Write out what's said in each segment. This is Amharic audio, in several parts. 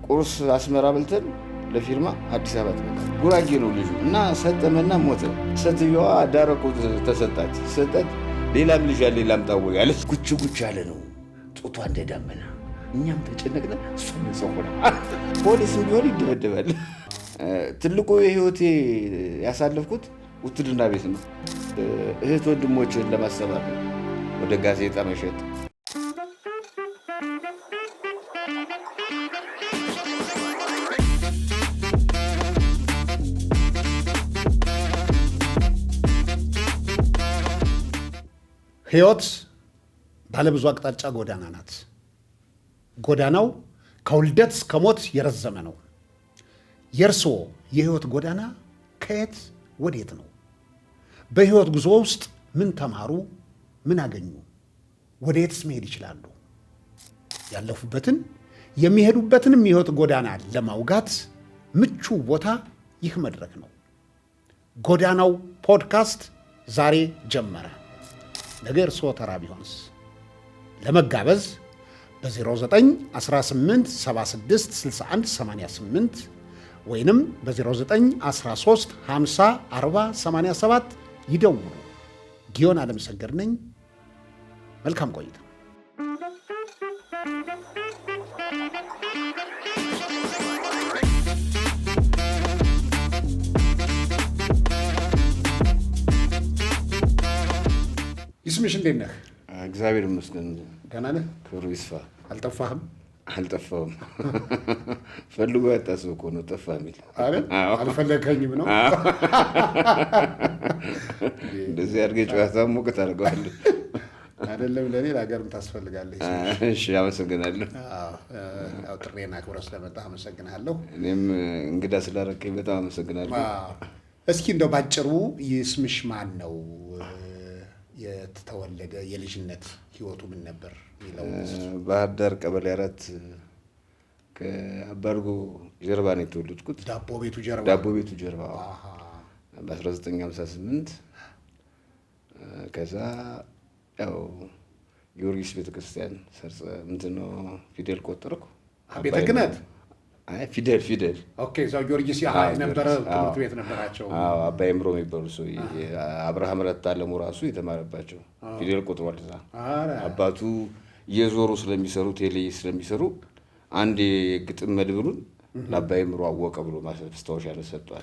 ቁርስ አስመራ በልተን ለፊርማ አዲስ አበባ ተመጣ። ጉራጌ ነው ልጁ እና ሰጠመና ሞተ። ሴትዮዋ ዳረቁት ተሰጣት። ሰጠት ሌላም ልጅ አለ ሌላም ታወቀ ያለች ጉች ጉች ያለ ነው ጡቷ እንደዳመና። እኛም ተጨነቅነ እሱም ሰውና ፖሊስም ቢሆን ይደበደባል። ትልቁ የህይወቴ ያሳለፍኩት ውትድርና ቤት ነው። እህት ወንድሞችን ለማስተማር ወደ ጋዜጣ መሸጥ። ህይወት ባለብዙ አቅጣጫ ጎዳና ናት። ጎዳናው ከውልደት እስከ ሞት የረዘመ ነው። የእርስዎ የህይወት ጎዳና ከየት ወዴት ነው? በህይወት ጉዞ ውስጥ ምን ተማሩ? ምን አገኙ? ወዴትስ መሄድ ይችላሉ? ያለፉበትን የሚሄዱበትንም የህይወት ጎዳና ለማውጋት ምቹ ቦታ ይህ መድረክ ነው። ጎዳናው ፖድካስት ዛሬ ጀመረ። ነገ እርስዎ ተራ ቢሆንስ? ለመጋበዝ በ0918766188 ወይንም በ0913504087 ይደውሉ። ጊዮን አለምሰገድ ነኝ። መልካም ቆይታ። ይስምሽ እንዴት ነህ? እግዚአብሔር ይመስገን። ደህና ነህ? ክብሩ ይስፋ። አልጠፋህም? አልጠፋሁም። ፈልጎ ያጣ ሰው እኮ ነው ጠፋ የሚል አይደል? አልፈለከኝም ነው። እንደዚህ አድርገህ ጨዋታ ሞቅ ታደርገዋለህ አይደለም? ለእኔ ለሀገርም ታስፈልጋለህ። እሺ፣ አመሰግናለሁ። ያው ጥሬና ክብረ ስለመጣህ አመሰግናለሁ። እኔም እንግዳ ስላደረከኝ በጣም አመሰግናለሁ። እስኪ እንደው ባጭሩ ይስምሽ ማን ነው? የተወለደ የልጅነት ህይወቱ ምን ነበር የሚለው? ባህር ዳር ቀበሌ 4 ከአባርጎ ጀርባ ነው የተወለድኩት። ዳቦ ቤቱ ጀርባ። ዳቦ ቤቱ ጀርባ በ1958 ከዛ ያው ጊዮርጊስ ቤተክርስቲያን ሰርጸ ምንድነው ፊደል ቆጠርኩ። ቤተ ክህነት ፊደል ኦኬ። እዛው ጊዮርጊስ የነበረ ትምህርት ቤት ነበራቸው። አባይ ምሮ የሚባሉ ሰው አብርሃም ረታ አለሙ ራሱ የተማረባቸው ፊደል ቆጥሯል። እዛ አባቱ እየዞሩ ስለሚሰሩ ቴሌ ስለሚሰሩ አንድ የግጥም መድብሉን ለአባይ ምሮ አወቀ ብሎ ማስታወሻ ሰጥቷል።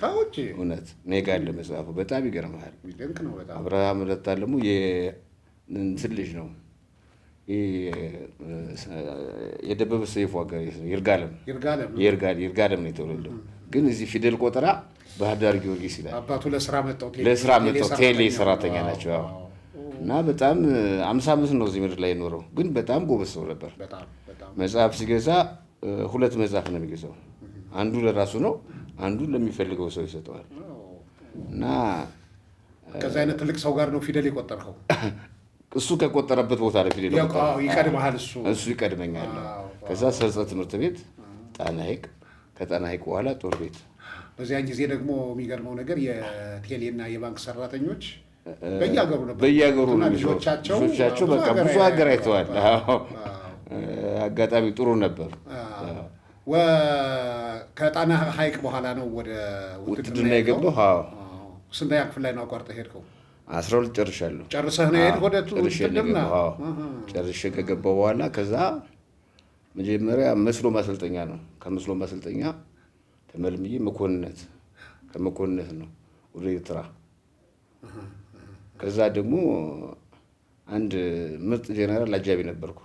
እውነት እኔ ጋር ያለ መጽሐፉ በጣም ይገርምሃል። አብርሃም ረታ አለሙ የእንትን ልጅ ነው። የደበበ ሰይፉ ሀገር ይርጋለም ነው የተወለደው። ግን እዚህ ፊደል ቆጠራ ባህር ዳር ጊዮርጊስ ይላል። አባቱ ለስራ መጣው ቴሌ ሰራተኛ ናቸው። እና በጣም 50 ዓመት ነው እዚህ ምድር ላይ የኖረው። ግን በጣም ጎበዝ ሰው ነበር። መጽሐፍ ሲገዛ 2 መጽሐፍ ነው የሚገዛው። አንዱ ለራሱ ነው፣ አንዱ ለሚፈልገው ሰው ይሰጠዋል። እና ከዛ አይነት ትልቅ ሰው ጋር ነው ፊደል የቆጠርከው? እሱ ከቆጠረበት ቦታ ላይ ፊደል ይቀድመሃል። እሱ ይቀድመኛል። ከዛ ሰርጸ ትምህርት ቤት ጣና ሐይቅ፣ ከጣና ሐይቅ በኋላ ጦር ቤት። በዚያን ጊዜ ደግሞ የሚገርመው ነገር የቴሌና የባንክ ሰራተኞች በየሀገሩ ነበር። በየሀገሩ ልጆቻቸው በቃ ብዙ ሀገር አይተዋል። አጋጣሚ ጥሩ ነበር። ከጣና ሐይቅ በኋላ ነው ወደ ውትድርና የገባው። ስንተኛ ክፍል ላይ ነው አቋርጠህ ሄድከው? 12 ጨርሻለሁ። ጨርሰህ ነው የሄድከው ወደ ውትድርና? ጨርሼ ከገባሁ በኋላ ከዛ መጀመሪያ መስሎ ማሰልጠኛ ነው። ከመስሎ ማሰልጠኛ ተመልምዬ መኮንነት፣ ከመኮንነት ነው ወደ ኤርትራ። ከዛ ደግሞ አንድ ምርጥ ጄኔራል አጃቢ ነበርኩ።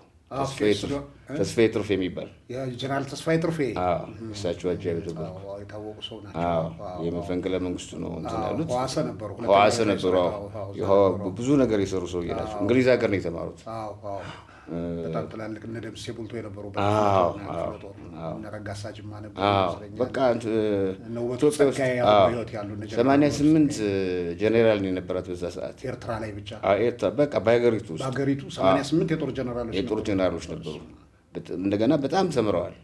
ተስፋዬ ትርፌ የሚባል ጀነራል ተስፋዬ ትርፌ። እሳቸው አጃቢ ነበርኩ። የታወቁ ሰው ናቸው። የመፈንቅለ መንግስቱ ነው እንትን ያሉት። ህዋሰ ነበሩ። ብዙ ነገር የሰሩ ሰውዬ ናቸው። እንግሊዝ ሀገር ነው የተማሩት። በጣም ትላልቅ እነ ደምሴ ቡልቶ የነበሩበት እነ ረጋሳ ጅማ ነበሩ። በቃ ኢትዮጵያ 88 ጄኔራል ነው የነበራት በዛ ሰዓት ኤርትራ ላይ ብቻ። በቃ በሀገሪቱ ውስጥ 88 የጦር ጀነራሎች ነበሩ። እንደገና በጣም ተምረዋል።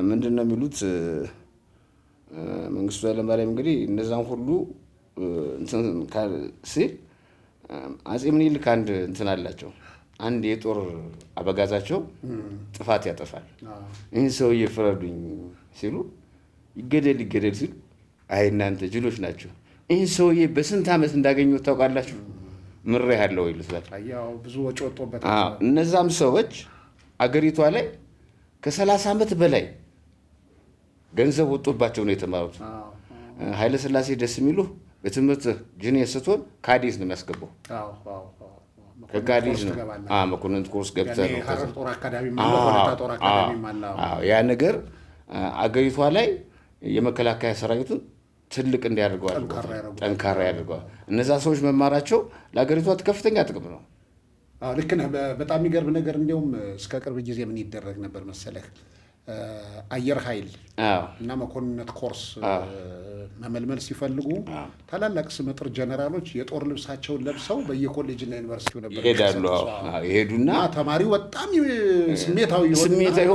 ምንድን ነው የሚሉት መንግስቱ ኃይለማርያም እንግዲህ እነዛን ሁሉ እንትን ሲል አጼ ምኒልክ አንድ እንትን አላቸው አንድ የጦር አበጋዛቸው ጥፋት ያጠፋል። ይህን ሰውዬ ፍረዱኝ ሲሉ ይገደል ሲሉ አይ እናንተ ጅሎች ናቸው፣ ይህን ሰውዬ በስንት ዓመት እንዳገኙት ታውቃላችሁ? ምሬ ያለው ይሉታል። ብዙ ወጪ ወጥቶበት እነዛም ሰዎች አገሪቷ ላይ ከ30 ዓመት በላይ ገንዘብ ወጥቶባቸው ነው የተማሩት። ኃይለ ሥላሴ ደስ የሚሉ በትምህርት ጂኒየስ ስትሆን ከአዲስ ነው የሚያስገባው። ከጋዲስ ነው መኮንን ኮርስ ገብተህ ያ ነገር አገሪቷ ላይ የመከላከያ ሰራዊቱን ትልቅ እንዲያደርገው ጠንካራ ያደርገዋል። እነዛ ሰዎች መማራቸው ለአገሪቷ ከፍተኛ ጥቅም ነው። ልክ ነህ። በጣም የሚገርም ነገር እንዲያውም እስከ ቅርብ ጊዜ ምን ይደረግ ነበር መሰለህ? አየር ኃይል እና መኮንነት ኮርስ መመልመል ሲፈልጉ ታላላቅ ስመጥር ጀነራሎች የጦር ልብሳቸውን ለብሰው በየኮሌጅና ዩኒቨርሲቲው ነበር ይሄዱና ተማሪው በጣም ስሜታዊ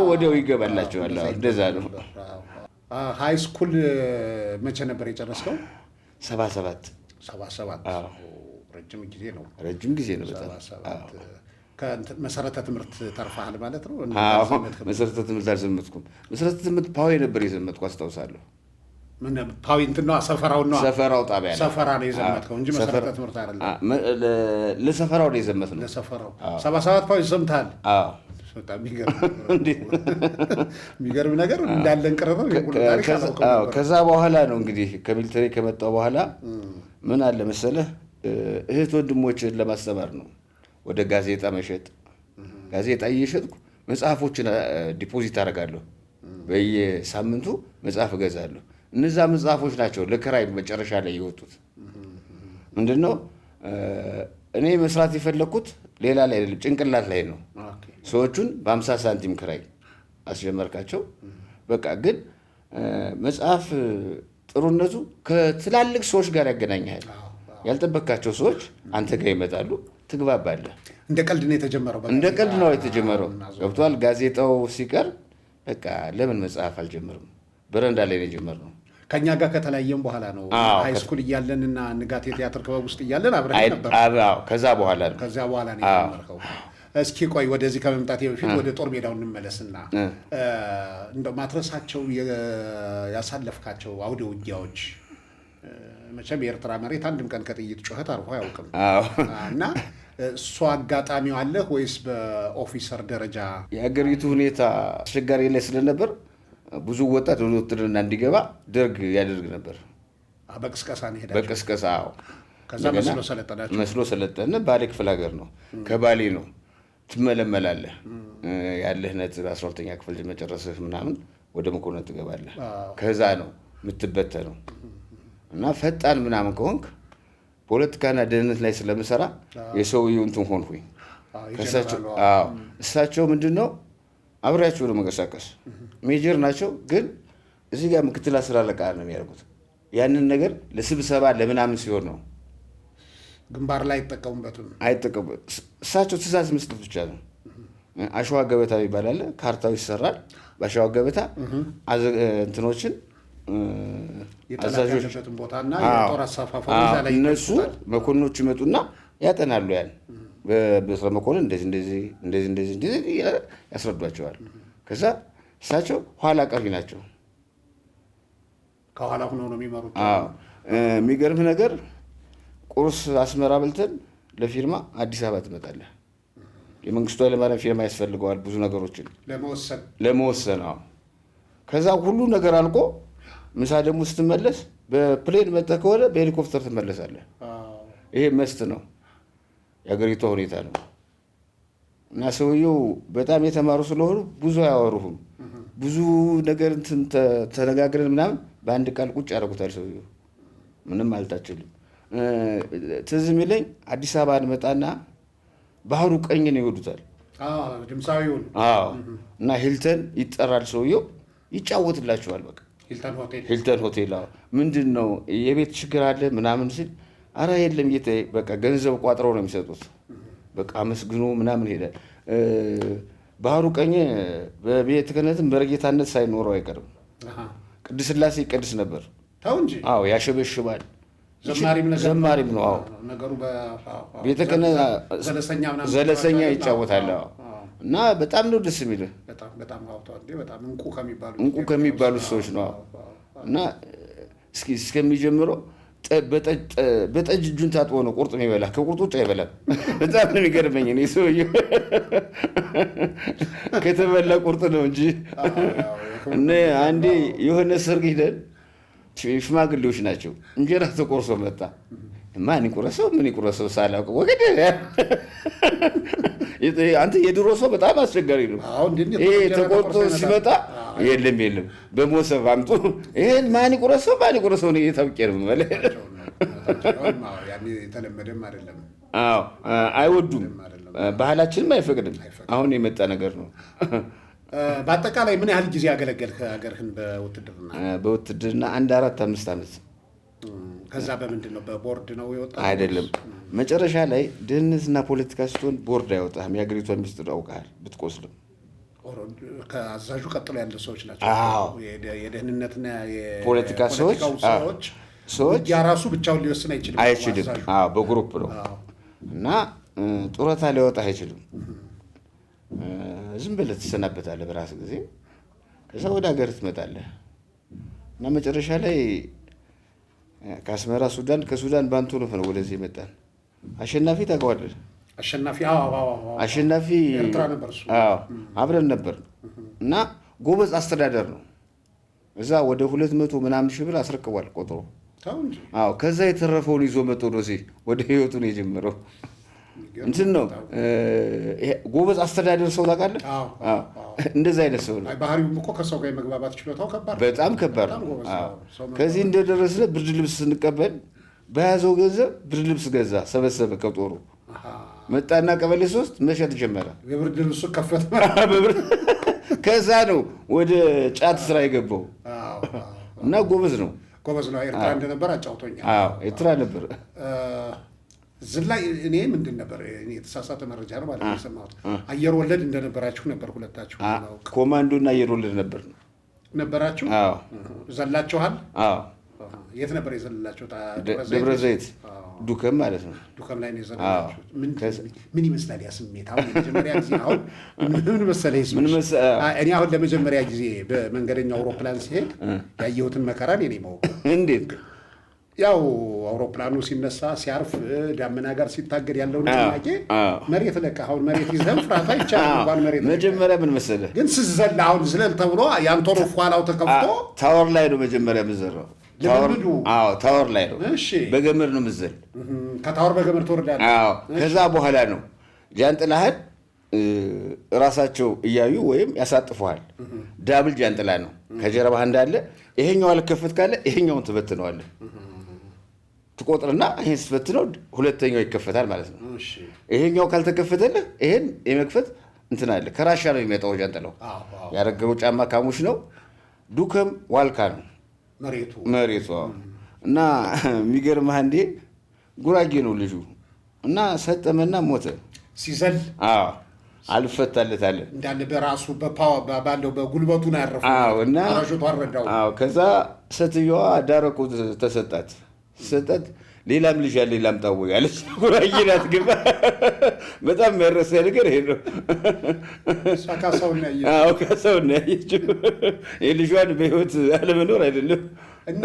ወዲያው ይገባላቸዋል። እንደዛ ነው። ሃይ ስኩል መቼ ነበር የጨረስከው? 77 ረጅም ጊዜ ነው። በጣም መሰረተ ትምህርት ተርፋሃል ማለት ነው? መሰረተ ትምህርት አልዘመትኩም። መሰረተ ትምህርት ፓዊ ነበር የዘመትኩ አስታውሳለሁ። ፓዊ እንትን ነው ሰፈራው ጣቢያ ነው። ሰፈራ ነው የዘመትከው እንጂ መሰረተ ትምህርት አይደለም። ለሰፈራው ነው የዘመትነው። ለሰፈራው 77 ፓዊ ዘምተሃል? በጣም የሚገርም ነገር እንዳለን ቅርበው ከዛ በኋላ ነው እንግዲህ ከሚሊተሪ ከመጣው በኋላ ምን አለ መሰለህ እህት ወንድሞችን ለማስተማር ነው ወደ ጋዜጣ መሸጥ። ጋዜጣ እየሸጥኩ መጽሐፎችን ዲፖዚት አደርጋለሁ። በየሳምንቱ መጽሐፍ እገዛለሁ። እነዛ መጽሐፎች ናቸው ለክራይ መጨረሻ ላይ የወጡት። ምንድነው እኔ መስራት የፈለኩት ሌላ ላይ አይደለም፣ ጭንቅላት ላይ ነው። ሰዎቹን በ50 ሳንቲም ክራይ አስጀመርካቸው። በቃ ግን መጽሐፍ ጥሩነቱ ከትላልቅ ሰዎች ጋር ያገናኛል። ያልጠበካቸው ሰዎች አንተ ጋር ይመጣሉ፣ ትግባባለህ። እንደ ቀልድ ነው የተጀመረው። ገብቷል። ጋዜጣው ሲቀር በቃ ለምን መጽሐፍ አልጀምርም? በረንዳ ላይ ነው የጀመርነው። ከኛ ጋር ከተለያየም በኋላ ነው። ሃይ ስኩል እያለንና ንጋት የቲያትር ክበብ ውስጥ እያለን አብረን ነበር። ከዛ በኋላ ነው የጀመርከው። እስኪ ቆይ ወደዚህ ከመምጣቴ በፊት ወደ ጦር ሜዳው እንመለስና እንደው ማትረሳቸው ያሳለፍካቸው አውደ ውጊያዎች። መቼም የኤርትራ መሬት አንድም ቀን ከጥይት ጩኸት አርፎ አያውቅም እና እሱ አጋጣሚው አለህ ወይስ በኦፊሰር ደረጃ? የአገሪቱ ሁኔታ አስቸጋሪ ላይ ስለነበር ብዙ ወጣት ወደ ውትድርና እንዲገባ ደርግ ያደርግ ነበር። በቅስቀሳ ነው ሄዳችሁ? በቅስቀሳ ከዛ መስሎ ሰለጠነ። ባሌ ክፍለ ሀገር ነው። ከባሌ ነው ትመለመላለህ። ያለህ ነጥብ 12ኛ ክፍል መጨረስህ ምናምን ወደ መኮንን ትገባለህ። ከዛ ነው የምትበተነው እና ፈጣን ምናምን ከሆንክ ፖለቲካና ደህንነት ላይ ስለምሰራ የሰውየው እንትን ሆንኩኝ። እሳቸው ምንድነው አብሬያቸው ነው መንቀሳቀስ። ሜጀር ናቸው፣ ግን እዚህ ጋር ምክትል አስር አለቃ ነው የሚያደርጉት። ያንን ነገር ለስብሰባ ለምናምን ሲሆን ነው። ግንባር ላይ አይጠቀሙበትም። እሳቸው ትእዛዝ መስጠት ብቻ ነው። አሸዋ ገበታ ይባላል። ካርታው ይሰራል በአሸዋ ገበታ። እንትኖችን አዛዦች ቦታና የጦር አሳፋፋ ላይ እነሱ መኮንኖች ይመጡና ያጠናሉ። ያን በስረ መኮንን እንደዚህ ያስረዷቸዋል። ከዛ እሳቸው ኋላ ቀሪ ናቸው። ከኋላ ሆነው ነው የሚመሩት። የሚገርምህ ነገር ቁርስ አስመራ በልተን ለፊርማ አዲስ አበባ ትመጣለህ። የመንግስቱ ኃይለማርያም ፊርማ ያስፈልገዋል ብዙ ነገሮችን ለመወሰን። ከዛ ሁሉ ነገር አልቆ ምሳ ደግሞ ስትመለስ በፕሌን መጥተህ ከሆነ በሄሊኮፕተር ትመለሳለህ። ይሄ መስት ነው፣ የአገሪቷ ሁኔታ ነው። እና ሰውየው በጣም የተማሩ ስለሆኑ ብዙ አያወሩህም። ብዙ ነገር ተነጋግረን ምናምን በአንድ ቃል ቁጭ ያደርጉታል። ሰውየው ምንም አልታችልም። ትዝ የሚለኝ አዲስ አበባ እንመጣና ባህሩ ቀኝ ነው ይወዱታል ድምፃዊውን። እና ሂልተን ይጠራል። ሰውየው ይጫወትላቸዋል። በቃ ሂልተን ሆቴል ምንድን ነው የቤት ችግር አለ ምናምን ሲል አራ የለም በቃ ገንዘብ ቋጥረው ነው የሚሰጡት። በቃ አመስግኖ ምናምን ሄዳል። ባህሩ ቀኝ በቤተ ክህነትም በረጌታነት ሳይኖረው አይቀርም። ቅድስት ሥላሴ ይቀድስ ነበር። ተው እንጂ። ያሸበሽባል። ዘማሪም ነው። አዎ ነገሩ ቤተ ክህነት ዘለሰኛ ይጫወታል። እና በጣም ነው ደስ የሚልህ። በጣም እንቁ ከሚባሉ ሰዎች ነው። እና እስከሚጀምረው በጠጅ እጁን ታጥቦ ነው ቁርጥ የሚበላ፣ ከቁርጥ ውጭ አይበላም። በጣም ነው የሚገርመኝ እኔ ሰውዬው ከተበላ ቁርጥ ነው እንጂ። እና አንዴ የሆነ ሰርግ ሂደን ሽማግሌዎች ናቸው፣ እንጀራ ተቆርሶ መጣ። ማን ይቁረሰው ምን ይቁረሰው ሳላውቅ ወገደ አንተ የድሮ ሰው በጣም አስቸጋሪ ነው። ይሄ ተቆርጦ ሲመጣ የለም በሞሰብ አምጡ፣ ይሄን ማን ይቁረሰው ነው የታውቄ ነው ማለት የተለመደም አይደለም። አዎ አይወዱም፣ ባህላችንም አይፈቅድም። አሁን የመጣ ነገር ነው። በአጠቃላይ ምን ያህል ጊዜ ያገለገልክ ሀገርህን በውትድርና? በውትድርና 4-5 ዓመት። ከዛ በምንድን ነው በቦርድ ነው የወጣው? አይደለም፣ መጨረሻ ላይ ደህንነትና ፖለቲካ ስትሆን ቦርድ አይወጣህም። የሀገሪቷን ሚስጥር አውቀሃል ብትቆስልም። ከአዛዡ ቀጥሎ ያለ ሰዎች ናቸው የደህንነትና የፖለቲካ ሰዎች ያራሱ ብቻውን ሊወስን አይችልም። በግሩፕ ነው እና ጡረታ ሊወጣ አይችልም። ዝም ብለህ ትሰናበታለህ በራስህ ጊዜ። ከዛ ወደ ሀገር ትመጣለህ እና መጨረሻ ላይ ከአስመራ ሱዳን፣ ከሱዳን በአንቶኖቭ ነው ወደዚህ የመጣን። አሸናፊ ታውቀዋለህ? አሸናፊ ኤርትራ ነበር እሱ። አብረን ነበር እና ጎበዝ አስተዳደር ነው። እዛ ወደ 200 ምናምን ሺህ ብር አስረክቧል ቆጥሮ። ከዛ የተረፈውን ይዞ መጥቶ ወደ ህይወቱን የጀመረው እንትን ነው። ጎበዝ አስተዳደር ሰው ታውቃለህ? እንደዚህ አይነት ሰው ነው። ባህሪውም እኮ ከሰው ጋር የመግባባት ችሎታው በጣም ከባድ ነው። ከዚህ እንደደረስን ብርድ ልብስ ስንቀበል በያዘው ገንዘብ ብርድ ልብስ ገዛ፣ ሰበሰበ ከጦሩ መጣና ቀበሌ 3 መሸጥ ጀመረ። የብርድ ልብሱ ከፈተ። ከዛ ነው ወደ ጫት ስራ የገባው እና ጎበዝ ነው። ኤርትራ እንደነበር አጫውቶኛል። ኤርትራ ነበር። ዝላይ እኔ ምንድን ነበር የተሳሳተ መረጃ ነው ማለት ነው የሰማሁት። አየር ወለድ እንደነበራችሁ ነበር ሁለታችሁ? ኮማንዶ እና አየር ወለድ ነበራችሁ? ዘላችኋል? የት ነበር የዘላችሁ? ደብረ ዘይት ዱከም ማለት ነው። ዱከም ላይ ነው የዘላችሁት። ምን ይመስላል ያ ስሜት? አሁን ለመጀመሪያ ጊዜ ምን መሰለህ እኔ አሁን ለመጀመሪያ ጊዜ በመንገደኛ አውሮፕላን ሲሄድ ያየሁትን መከራ እኔ ነኝ የማውቀው። እንዴት? ያው አውሮፕላኑ ሲነሳ ሲያርፍ ዳመና ጋር ሲታገድ ያለው ንቅናቄ መሬት ለካ አሁን መሬት ይዘን ፍራታ ይቻላል እንኳን መሬት መጀመሪያ ምን መሰለህ ግን ስዘላ አሁን ዝለል ተብሎ የአንቶኖቭ ኋላው ተከፍቶ ታወር ላይ ነው መጀመሪያ የምዘራው። ታወር ላይ ነው። በገመድ ነው የምዘል። ከታወር በገመድ ትወርዳለህ። ከዛ በኋላ ነው ጃንጥላህን ራሳቸው እያዩ ወይም ያሳጥፉሃል። ዳብል ጃንጥላ ነው ከጀርባህ እንዳለ። ይሄኛው አልከፈት ካለ ይሄኛውን ትበትነዋለህ። ትቆጥርና ይሄን ስትበትነው ሁለተኛው ይከፈታል ማለት ነው። ይሄኛው ካልተከፈተልህ ይሄን የመክፈት እንትን አለ። ከራሻ ነው የሚመጣው ጃንጥላው። ያረገው ጫማ ካሙሽ ነው። ዱከም ዋልካ ነው መሬቱ። እና የሚገርምህ አንዴ ጉራጌ ነው ልጁ እና ሰጠመና ሞተ ሲዘል። አልፈታለት አለ እንዳለ በራሱ ባለው በጉልበቱ ነው ያረፈው እና አራሹት አረዳው። ከዛ ሴትዮዋ ዳረቁ ተሰጣት። ሰጠት ሌላም ልጅ አለ ሌላም ታው ያለች ጉራጌ ናት። ግባ በጣም የሚያረሳ ነገር ይሄ ነው። ካሳውና ያየችው የልጇን በህይወት አለመኖር አይደለም። እና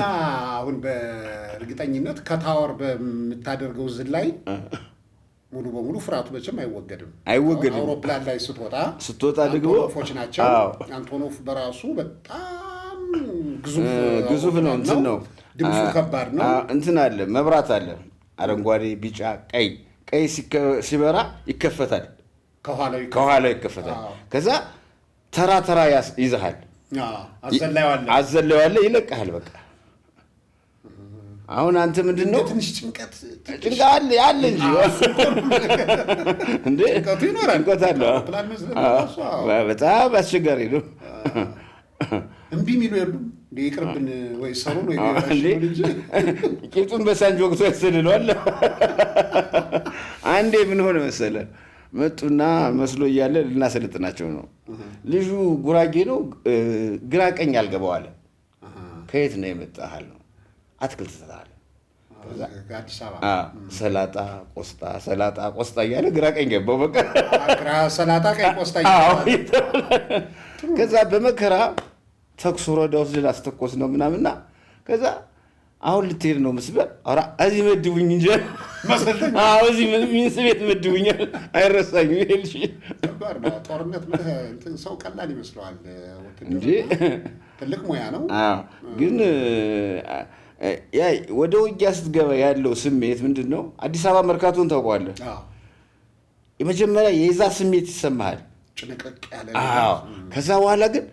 አሁን በእርግጠኝነት ከታወር በምታደርገው ዝላይ ሙሉ በሙሉ ፍርሃቱ መቼም አይወገድም። አውሮፕላን ላይ ስትወጣ ደግሞ አንቶኖፎች ናቸው። አንቶኖፍ በራሱ በጣም ግዙፍ ነው። እንትን ነው ድምፁ ከባድ ነው። እንትን አለ መብራት አለ፣ አረንጓዴ፣ ቢጫ፣ ቀይ ሲበራ ይከፈታል። ከኋላው ይከፈታል። ከዛ ተራ ይዘሃል። አዘላዋለ ይለቅሃል። በቃ አሁን አንተ ምንድን ነው ትንሽ ጭንቀት አለ እንጂ እንዴ ጭንቀት አለ። በጣም አስቸጋሪ ነው። እምቢ የሚሉ የሉም። ይቅርብን ወይ ሰሩን ወይ ቂጡን በሳንጅ ወቅቱ ያሰልለዋል። አንዴ ምን ሆነ መሰለህ መጡና መስሎ እያለ ልናሰልጥናቸው ነው። ልጁ ጉራጌ ነው። ግራ ቀኝ አልገባው አለ። ከየት ነው የመጣህ? አትክልት ተታለ። አዲስ አበባ ሰላጣ ቆስጣ እያለ ግራ ቀኝ ገባው። በቃ ሰላጣ ቀኝ ቆስጣ ከዛ በመከራ ተኩስ ወረዳ ውስጥ ላስተኮስ ነው ምናምንና ከዛ አሁን ልትሄድ ነው መስበል አራ እዚህ መድቡኝ እንጂ እዚህ ሚንስ ቤት መድቡኛል አይረሳኝም። ይልሽ ጦርነት ሰው ቀላል ይመስለዋል እንጂ ትልቅ ሙያ ነው። ግን ያ ወደ ውጊያ ስትገባ ያለው ስሜት ምንድን ነው? አዲስ አበባ መርካቶን ታውቀዋለህ? የመጀመሪያ የዛ ስሜት ይሰማሃል፣ ጭንቅቅ ያለ። ከዛ በኋላ ግን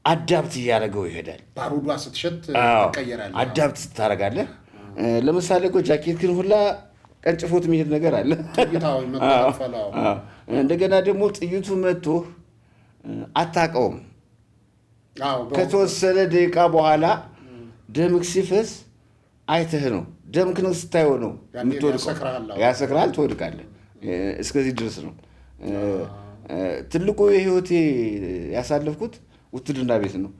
አዳፕት እያደረገው ይሄዳል። ባሩዷ ስትሸት ትቀየራለህ፣ አዳፕት ታደርጋለህ። ለምሳሌ እኮ ጃኬትክን ሁላ ቀንጭፎት የሚሄድ ነገር አለ። እንደገና ደግሞ ጥይቱ መጥቶ አታውቀውም። ከተወሰነ ደቂቃ በኋላ ደምክ ሲፈስ አይተህ ነው። ደምክን ስታየው ነው የምትወድቀው። ያሰክራል፣ ትወድቃለህ። እስከዚህ ድረስ ነው። ትልቁ የህይወቴ ያሳለፍኩት ውትድርና ቤት ነው።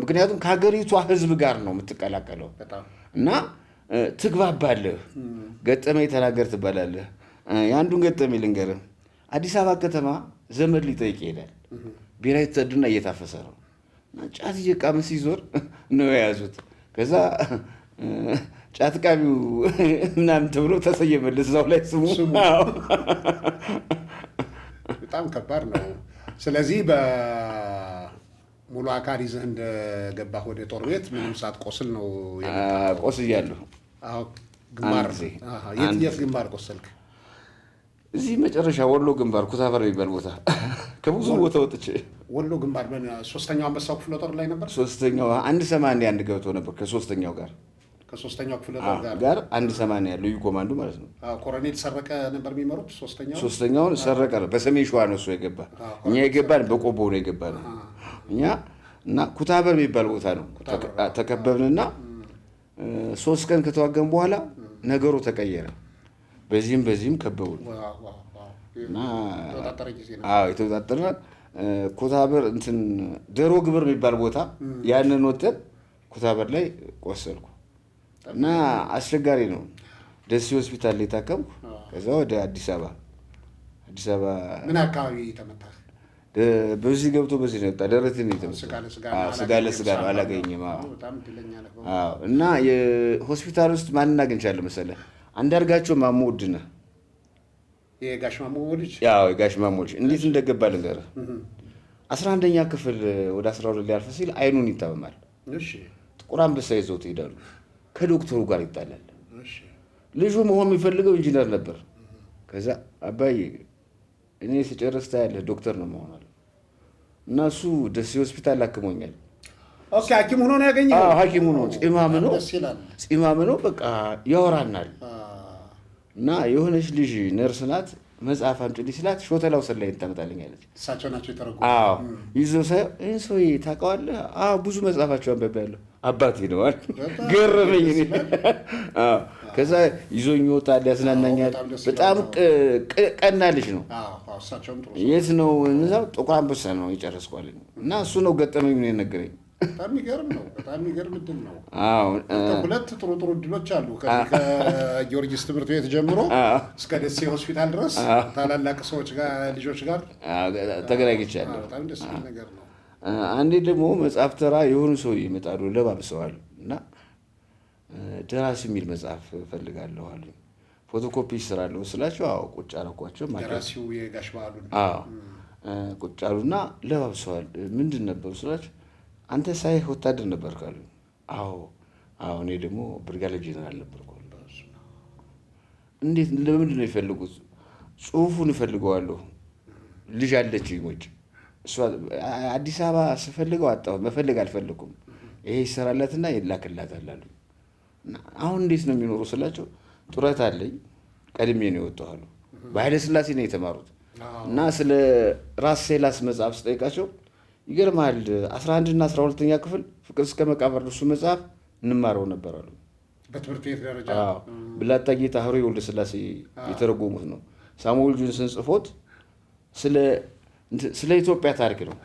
ምክንያቱም ከሀገሪቷ ህዝብ ጋር ነው የምትቀላቀለው እና ትግባባለህ። ገጠመኝ ተናገር ትባላለህ። የአንዱን ገጠመኝ ልንገርህ። አዲስ አበባ ከተማ ዘመድ ሊጠይቅ ይሄዳል። ብሔራዊ ውትድርና እየታፈሰ ነው። ጫት እየቃመ ሲዞር ነው የያዙት። ከዛ ጫት ቃሚው ምናምን ተብሎ ተሰየመለት እዛው ላይ ስሙ። በጣም ከባድ ነው። ስለዚህ በሙሉ አካል ይዘህ እንደገባህ ወደ ጦር ቤት ምንም ሳትቆስል ነው የመጣው? ቆስያለሁ። ግንባር የት ግንባር ቆሰልክ? እዚህ መጨረሻ ወሎ ግንባር ኩታበር የሚባል ቦታ ከብዙ ቦታ ወጥቼ ወሎ ግንባር ሶስተኛው አንበሳው ክፍለ ጦር ላይ ነበር። ሶስተኛው 181 ገብቶ ነበር ከሶስተኛው ክፍለ ጦር ጋር 180 ያለው ልዩ ኮማንዶ ማለት ነው። ኮሎኔል ሰረቀ ነበር የሚመሩት። ሶስተኛውን ሰረቀ ነው። በሰሜን ሸዋ ነው እሱ የገባ። እኛ የገባን በቆቦ ነው የገባን። እኛ እና ኩታበር የሚባል ቦታ ነው ተከበብንና 3 ቀን ከተዋገን በኋላ ነገሩ ተቀየረ። በዚህም ከበቡን እና የተወጣጠረ ኩታበር እንትን ደሮ ግብር የሚባል ቦታ ያንን ወጥተን ኩታበር ላይ ቆሰልኩ እና አስቸጋሪ ነው። ደሴ ሆስፒታል ላይ ታከምኩ። ከዛ ወደ አዲስ አበባ ምን አካባቢ ተመታህ? በዚህ ገብቶ በዚህ ነው የወጣ። ደረትን ስጋ ለስጋ ነው። አላገኘም። እና የሆስፒታል ውስጥ ማንን አግኝቻለሁ መሰለህ? አንዳርጋቸው ማሞ ውድነህ የጋሽ ማሞ ልጅ። የጋሽ ማሞ ልጅ እንዴት እንደገባ ልንገርህ። 11ኛ ክፍል ወደ 12 ሊያልፍ ሲል አይኑን ይታመማል። ጥቁር አንበሳ ይዘውት ይሄዳሉ። ከዶክተሩ ጋር ይጣላል። ልጁ መሆን የሚፈልገው ኢንጂነር ነበር። ከዛ አባዬ እኔ ስጨርስ ታያለህ ዶክተር ነው መሆን አለ እና እሱ ደሴ ሆስፒታል አክሞኛል። ሐኪም ሆኖ ነው ያገኘው። ሐኪም ሆኖ ጺማም ነው በቃ ያወራናል። እና የሆነች ልጅ ነርስ ናት። መጽሐፍ አምጪልኝ ስላት ሾተላው ሰላይ ታመጣልኛለች። እሳቸው ናቸው የተረጉ። ይዘው ሳይሆን ይህን ሰውዬ ታውቀዋለህ? ብዙ መጽሐፋቸው አንብቤያለሁ። አባቴ ነው አለ። ገረመኝ። ከዛ ይዞኝ ይወጣል፣ ያዝናናኛል። በጣም ቀና ልጅ ነው። የት ነው? ጥቁር አንበሳ ነው የጨረስኳለኝ። እና እሱ ነው ገጠመኝ ምን የነገረኝ። በጣም የሚገርም እድል ነው። ሁለት ጥሩ እድሎች አሉ። ከጊዮርጊስ ትምህርት ቤት ጀምሮ እስከ ደሴ ሆስፒታል ድረስ ታላላቅ ሰዎች ጋር ልጆች ጋር ተገናኝቻለሁ። በጣም ደስ የሚል ነገር ነው። አንዴ ደግሞ መጽሐፍ ተራ የሆኑ ሰው ይመጣሉ ለባብሰዋል እና ደራሲ የሚል መጽሐፍ እፈልጋለሁ አሉ። ፎቶኮፒ ስራለሁ ስላቸው ቁጭ አደረኳቸው። ደራሲው የጋሽ በዓሉን ቁጭ አሉና ለባብሰዋል። ምንድን ነበሩ ስላቸው አንተ ሳይህ ወታደር ነበርክ አሉ። አዎ እኔ ደግሞ ብርጋዴር ጄኔራል ነበርኩ። እንዴት ለምንድን ነው የፈለጉት? ጽሁፉን እፈልገዋለሁ። ልጅ አለችኝ ውጭ። እሷ አዲስ አበባ ስፈልገው አጣሁ። መፈለግ አልፈለኩም። ይሄ ይሰራላትና ይላክላታል አሉ። አሁን እንዴት ነው የሚኖሩ ስላቸው ጡረታ አለኝ ቀድሜ ነው የወጣሁ አሉ። በኃይለ ሥላሴ ነው የተማሩት እና ስለ ራስ ሴላስ መጽሐፍ ስጠይቃቸው ይገርማል 11 እና 12ኛ ክፍል ፍቅር እስከ መቃብር እሱ መጽሐፍ እንማረው ነበር አሉ። በትምህርት ቤት ደረጃ ብላታ ጌታ ኅሩይ ወልደ ሥላሴ የተረጎሙት ነው። ሳሙኤል ጆንሰን ጽፎት ስለ ኢትዮጵያ ታሪክ ነው።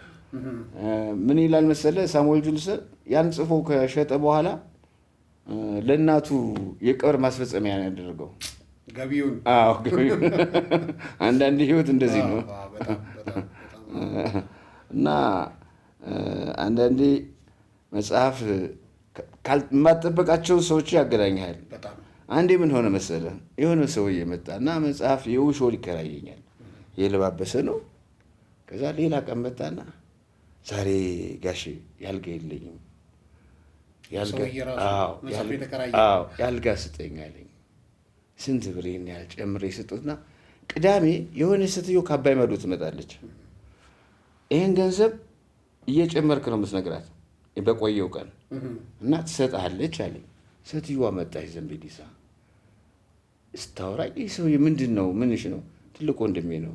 ምን ይላል መሰለ? ሳሙኤል ጆንሰን ያን ጽፎ ከሸጠ በኋላ ለእናቱ የቀብር ማስፈጸሚያ ነው ያደረገው ገቢውን። አዎ ገቢውን። አንዳንድ ህይወት እንደዚህ ነው። እና አንዳንዴ መጽሐፍ የማትጠበቃቸውን ሰዎች ያገናኛል። አንዴ ምን ሆነ መሰለ፣ የሆነ ሰውዬ መጣ እና መጽሐፍ የውሾ ይከራየኛል፣ የለባበሰ ነው። ከዛ ሌላ ቀን መጣና ዛሬ ጋሼ ያልጋ የለኝም፣ ያልጋ ስጠኝ አለኝ። ስንት ብር? ይሄን ያህል ጨምሬ ስጡትና ቅዳሜ የሆነ ሴትዮ ከአባይ ማዶ ትመጣለች። ይህን ገንዘብ እየጨመርክ ነው የምትነግራት በቆየው ቀን እና ትሰጥሃለች አለኝ። ሴትዮዋ መጣች ዘንቤዲሳ ስታወራኝ፣ ይህ ሰውዬ ምንድን ነው? ምንሽ ነው? ትልቅ ወንድሜ ነው።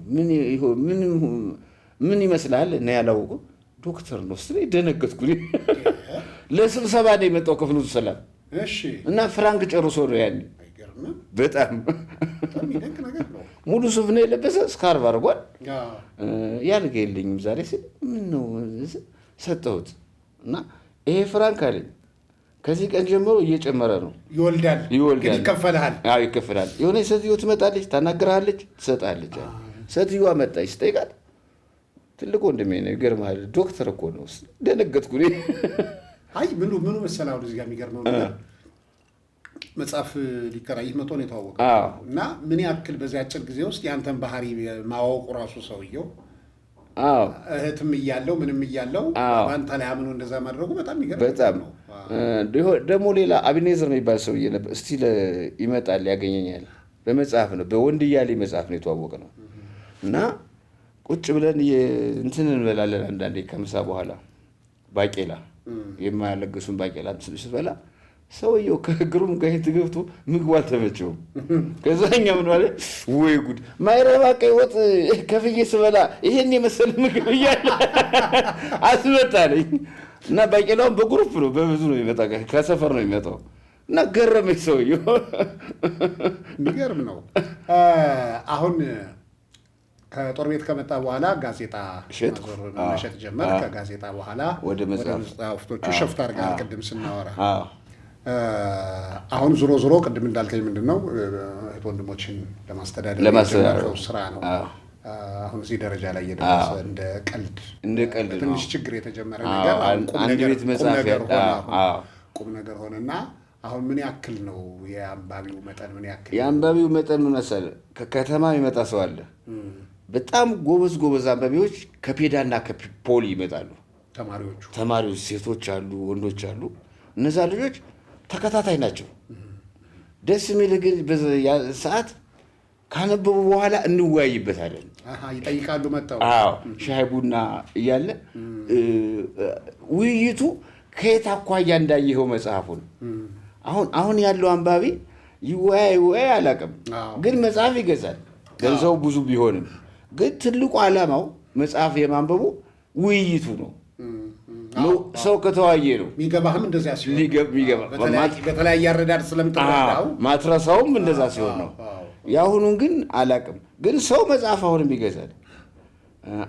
ምን ይመስልሃል? እና ያላወቁ ዶክተር ነው ስ ደነገጥኩ። ለስብሰባ ነው የመጣው ከፍኖተ ሰላም እና ፍራንክ ጨርሶ ነው ያኔ። በጣም ሙሉ ሱፍ ነው የለበሰ፣ ስካርፍ አድርጓል። ያልጋ የለኝም ዛሬ ሲል ምን ነው ሰጠሁት እና ይሄ ፍራንክ አለኝ ከዚህ ቀን ጀምሮ እየጨመረ ነው። ይወልዳል። ይከፈልሃል። አዎ ይከፈልሃል። የሆነ ሴትዮ ትመጣለች፣ ታናግርሃለች፣ ትሰጣለች። ሴትዮዋ መጣች ስጠይቃት ትልቅ ወንድሜ ነው ይገርምሃል፣ ዶክተር እኮ ነው። ደነገጥኩ። አይ ምኑ መሰለህ አሁን እዚህ ጋር የሚገርመው ነገር መጽሐፍ ሊከራይህ መቶ ነው የተዋወቀው እና ምን ያክል በዚህ አጭር ጊዜ ውስጥ ያንተን ባህሪ ማወቁ ራሱ ሰውየው እህትም እያለው ምንም እያለው በአንተ ላይ አምኖ እንደዛ ማድረጉ በጣም ይገርም ነው። ደግሞ ሌላ አቢኔዘር የሚባል ሰውዬ ነበር። እስቲ ይመጣል ያገኘኛል። በመጽሐፍ ነው በወንድያሌ መጽሐፍ ነው የተዋወቀ ነው እና ቁጭ ብለን እንትን እንበላለን። አንዳንዴ ከምሳ በኋላ ባቄላ የማያለግሱን ባቄላ ስትበላ ሰውየው ከግሩም ጋር ገብቶ ምግቡ አልተመቸውም። ከዛኛ ምን ማለት ወይ ጉድ ማይረባ ቀይ ወጥ ከፍዬ ስበላ ይሄን የመሰለ ምግብ እያለ አስመጣልኝ እና ባቄላውን በግሩፕ ነው በብዙ ነው የሚመጣ፣ ከሰፈር ነው የሚመጣው እና ገረመኝ ሰውየው። የሚገርም ነው። አሁን ከጦር ቤት ከመጣ በኋላ ጋዜጣ መሸጥ ጀመር። ከጋዜጣ በኋላ ወደ መጽሐፍቶቹ ሸፍት አድርገሃል ቅድም ስናወራ። አሁን ዞሮ ቅድም እንዳልከኝ ምንድን ነው እህት ወንድሞችን ለማስተዳደር የጀመረው ስራ ነው። አሁን እዚህ ደረጃ ላይ የደረሰ እንደ ቀልድ ትንሽ ችግር የተጀመረ ነገር አንድ ቤት መጽሐፍ ቁም ነገር ሆነና አሁን ምን ያክል ነው የአንባቢው መጠን? ምን ያክል የአንባቢው መጠን ምን መሰለህ? ከከተማ የሚመጣ ሰው አለ። በጣም ጎበዝ አንባቢዎች ከፔዳና ከፖሊ ይመጣሉ። ተማሪዎች ሴቶች አሉ፣ ወንዶች አሉ። እነዛ ልጆች ተከታታይ ናቸው። ደስ የሚል ግን ሰዓት ካነበቡ በኋላ እንወያይበታለን። ይጠይቃሉ መጣው። ሻይ ቡና እያለ ውይይቱ ከየት አኳያ እንዳየኸው መጽሐፉን አሁን ያለው አንባቢ ይወያይ አላውቅም፣ ግን መጽሐፍ ይገዛል። ገንዘቡ ብዙ ቢሆንም ግን ትልቁ ዓላማው መጽሐፍ የማንበቡ ውይይቱ ነው። ሰው ከተዋየ ነው የሚገባህም እንደዛ ሲሆን በተለያየ አረዳድ ስለምትረዳው ማትረሳውም እንደዛ ሲሆን ነው። የአሁኑን ግን አላውቅም፣ ግን ሰው መጽሐፍ አሁንም ይገዛል።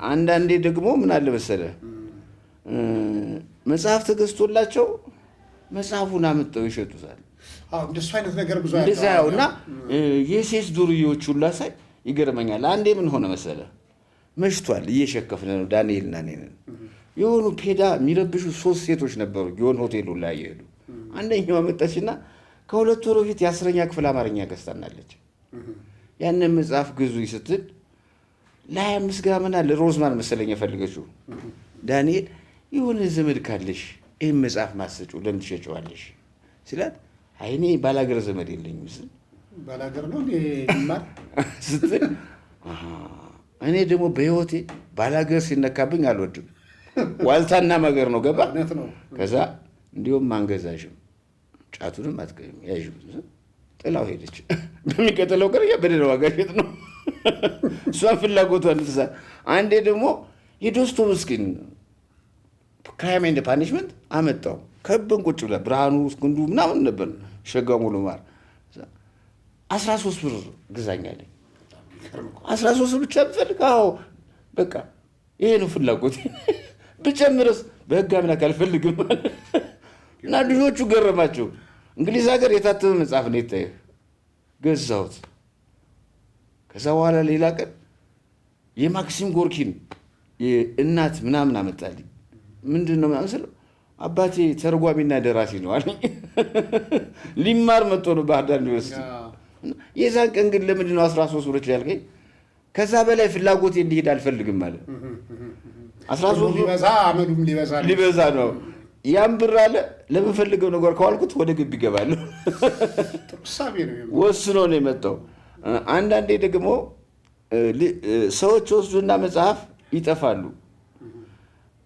አንዳንዴ ደግሞ ምን አለ መሰለህ መጽሐፍ ተገዝቶላቸው መጽሐፉን አምጥተው ይሸጡታል። እንደሱ አይነት ነገር ብዙ ያው እና የሴት ዱርዬዎች ሁላ ሳይ ይገርመኛል። አንዴ ምን ሆነ መሰለህ መሽቷል፣ እየሸከፍን ነው ዳንኤልና እኔ ነን። የሆኑ ፔዳ የሚረብሹ 3 ሴቶች ነበሩ ጊዮን ሆቴሉ ላይ እየሄዱ። አንደኛዋ መጣችና ከ2 ወር በፊት የ10ኛ ክፍል አማርኛ ገዝታናለች። ያንን መጽሐፍ ግዙ ስትል ለ25 ግራምና ለሮዝማን መሰለኝ የፈልገችው። ዳንኤል የሆነ ዘመድ ካለሽ ይህን መጽሐፍ ማሰጩ ለምን ትሸጨዋለሽ ሲላት አይኔ ባላገር ዘመድ የለኝም ስል ባላገር ነው ይማር ስትል እኔ ደግሞ በህይወቴ ባላገር ሲነካብኝ አልወድም። ዋልታና ማገር ነው ገባ። ከዛ እንዲሁም አንገዛሽም ጫቱንም አትቀይም ያዥም ጥላው ሄደች። በሚቀጥለው ቀን በደለ ዋጋ ሸጥ ነው እሷን ፍላጎቷን ትዛ። አንዴ ደግሞ የዶስቶቭስኪን ክራይም ኤንድ ፓኒሽመንት አመጣው። ከብን ቁጭ ብላ ብርሃኑ እስክንዱ ምናምን ነበር ሸጋው ሙሉ ማር 13 ብር ግዛኛለኝ። 13 ብር ብቻ ብፈልግ በቃ ይሄ ነው ፍላጎት ብጨምርስ በህግ አምላክ አልፈልግም እና ልጆቹ ገረማቸው። እንግሊዝ ሀገር የታተመ መጽሐፍ ነው የታየህ። ገዛሁት። ከዛ በኋላ ሌላ ቀን የማክሲም ጎርኪን እናት ምናምን አመጣልኝ። ምንድን ነው ምናምን ስለው አባቴ ተርጓሚና ደራሲ ነው አለኝ። ሊማር መጥቶ ነው ባህር ዳር ዩኒቨርሲቲ። የዛን ቀን ግን ለምንድን ነው 13 ብሮች ያልከኝ? ከዛ በላይ ፍላጎቴ እንዲሄድ አልፈልግም አለ። 13 ሊበዛ ነው። ያን ብር አለ ለምፈልገው ነገር ከዋልኩት ወደ ግቢ ይገባለሁ። ወስኖ ነው የመጣው። አንዳንዴ ደግሞ ሰዎች ወስዱና መጽሐፍ ይጠፋሉ።